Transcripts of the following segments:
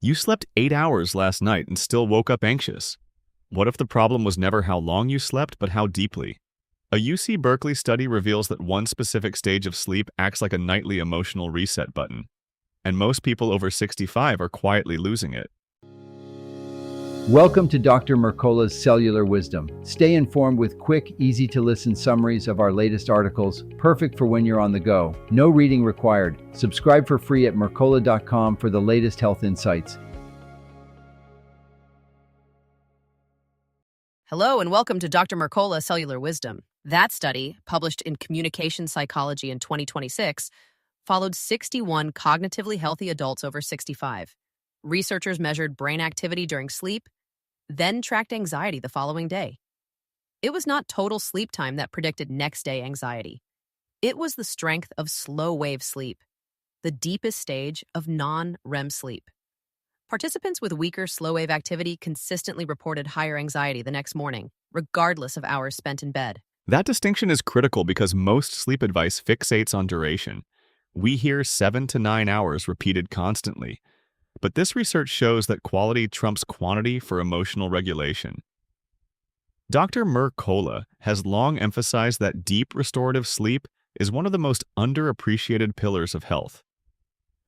You slept 8 hours last night and still woke up anxious. What if the problem was never how long you slept, but how deeply? A UC Berkeley study reveals that one specific stage of sleep acts like a nightly emotional reset button, and most people over 65 are quietly losing it. Welcome to Dr. Mercola's Cellular Wisdom. Stay informed with quick, easy-to-listen summaries of our latest articles, perfect for when you're on the go. No reading required. Subscribe for free at mercola.com for the latest health insights. Hello and welcome to Dr. Mercola Cellular Wisdom. That study, published in Communication Psychology in 2026, followed 61 cognitively healthy adults over 65. Researchers measured brain activity during sleep, then tracked anxiety the following day. It was not total sleep time that predicted next-day anxiety. It was the strength of slow-wave sleep, the deepest stage of non-REM sleep. Participants with weaker slow-wave activity consistently reported higher anxiety the next morning, regardless of hours spent in bed. That distinction is critical because most sleep advice fixates on duration. We hear 7 to 9 hours repeated constantly. But this research shows that quality trumps quantity for emotional regulation. Dr. Mercola has long emphasized that deep restorative sleep is one of the most underappreciated pillars of health.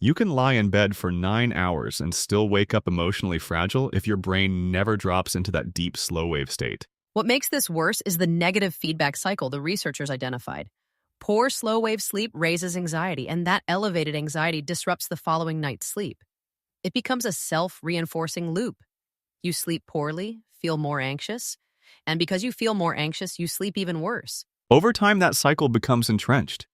You can lie in bed for 9 hours and still wake up emotionally fragile if your brain never drops into that deep slow-wave state. What makes this worse is the negative feedback cycle the researchers identified. Poor slow-wave sleep raises anxiety, and that elevated anxiety disrupts the following night's sleep. It becomes a self-reinforcing loop. You sleep poorly, feel more anxious, and because you feel more anxious, you sleep even worse. Over time, that cycle becomes entrenched.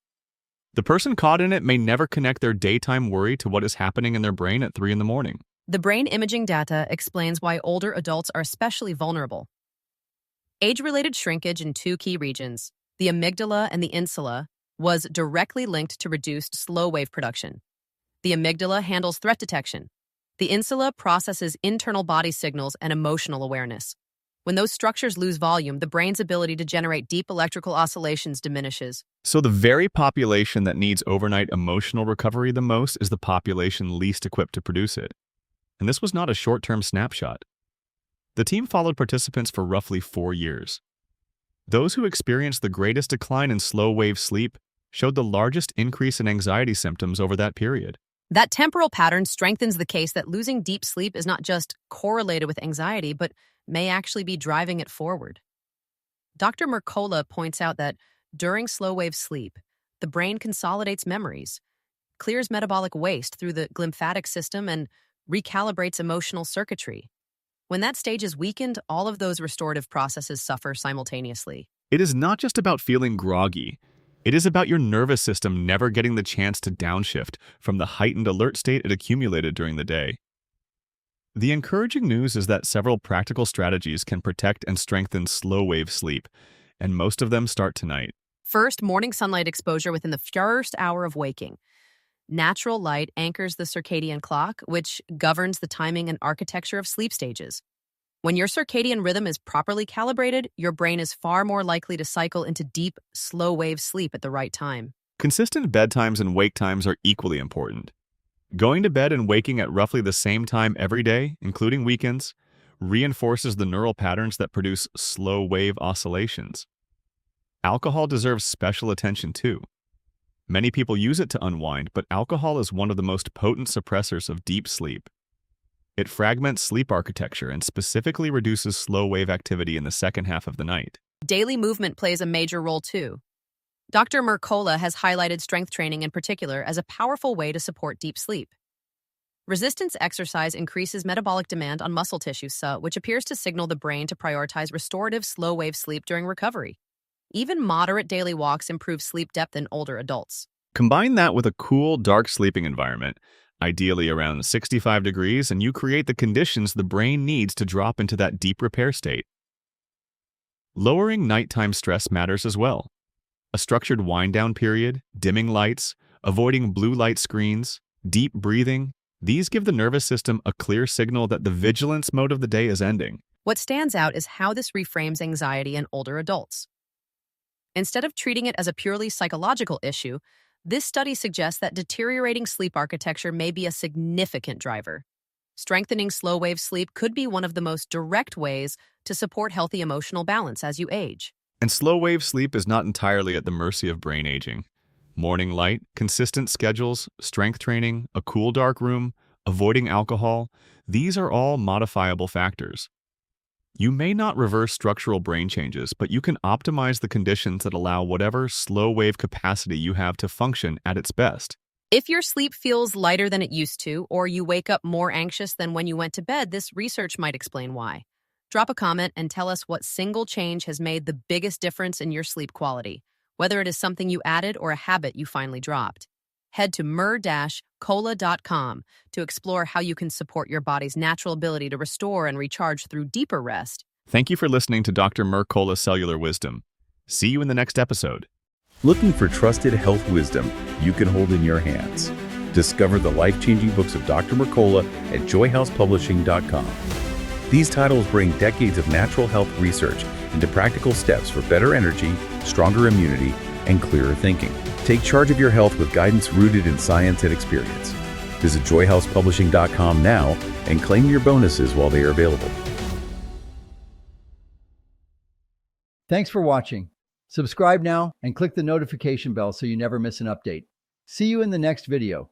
The person caught in it may never connect their daytime worry to what is happening in their brain at 3 in the morning. The brain imaging data explains why older adults are especially vulnerable. Age-related shrinkage in two key regions, the amygdala and the insula, was directly linked to reduced slow-wave production. The amygdala handles threat detection. The insula processes internal body signals and emotional awareness. When those structures lose volume, the brain's ability to generate deep electrical oscillations diminishes. So the very population that needs overnight emotional recovery the most is the population least equipped to produce it. And this was not a short-term snapshot. The team followed participants for roughly 4 years. Those who experienced the greatest decline in slow-wave sleep showed the largest increase in anxiety symptoms over that period. That temporal pattern strengthens the case that losing deep sleep is not just correlated with anxiety, but may actually be driving it forward. Dr. Mercola points out that during slow-wave sleep, the brain consolidates memories, clears metabolic waste through the glymphatic system, and recalibrates emotional circuitry. When that stage is weakened, all of those restorative processes suffer simultaneously. It is not just about feeling groggy. It is about your nervous system never getting the chance to downshift from the heightened alert state it accumulated during the day. The encouraging news is that several practical strategies can protect and strengthen slow-wave sleep, and most of them start tonight. First, morning sunlight exposure within the first hour of waking. Natural light anchors the circadian clock, which governs the timing and architecture of sleep stages. When your circadian rhythm is properly calibrated, your brain is far more likely to cycle into deep, slow-wave sleep at the right time. Consistent bedtimes and wake times are equally important. Going to bed and waking at roughly the same time every day, including weekends, reinforces the neural patterns that produce slow-wave oscillations. Alcohol deserves special attention too. Many people use it to unwind, but alcohol is one of the most potent suppressors of deep sleep. It fragments sleep architecture and specifically reduces slow-wave activity in the second half of the night. Daily movement plays a major role too. Dr. Mercola has highlighted strength training in particular as a powerful way to support deep sleep. Resistance exercise increases metabolic demand on muscle tissue, which appears to signal the brain to prioritize restorative slow-wave sleep during recovery. Even moderate daily walks improve sleep depth in older adults. Combine that with a cool, dark sleeping environment, ideally around 65 degrees, and you create the conditions the brain needs to drop into that deep repair state. Lowering nighttime stress matters as well. A structured wind-down period, dimming lights, avoiding blue light screens, deep breathing, these give the nervous system a clear signal that the vigilance mode of the day is ending. What stands out is how this reframes anxiety in older adults. Instead of treating it as a purely psychological issue, this study suggests that deteriorating sleep architecture may be a significant driver. Strengthening slow-wave sleep could be one of the most direct ways to support healthy emotional balance as you age. And slow-wave sleep is not entirely at the mercy of brain aging. Morning light, consistent schedules, strength training, a cool dark room, avoiding alcohol, these are all modifiable factors. You may not reverse structural brain changes, but you can optimize the conditions that allow whatever slow-wave capacity you have to function at its best. If your sleep feels lighter than it used to, or you wake up more anxious than when you went to bed, this research might explain why. Drop a comment and tell us what single change has made the biggest difference in your sleep quality, whether it is something you added or a habit you finally dropped. Head to mer-cola.com to explore how you can support your body's natural ability to restore and recharge through deeper rest. Thank you for listening to Dr. Mercola Cellular Wisdom. See you in the next episode. Looking for trusted health wisdom you can hold in your hands? Discover the life-changing books of Dr. Mercola at joyhousepublishing.com. These titles bring decades of natural health research into practical steps for better energy, stronger immunity, and clearer thinking. Take charge of your health with guidance rooted in science and experience. Visit joyhousepublishing.com now and claim your bonuses while they are available. Thanks for watching. Subscribe now and click the notification bell so you never miss an update. See you in the next video.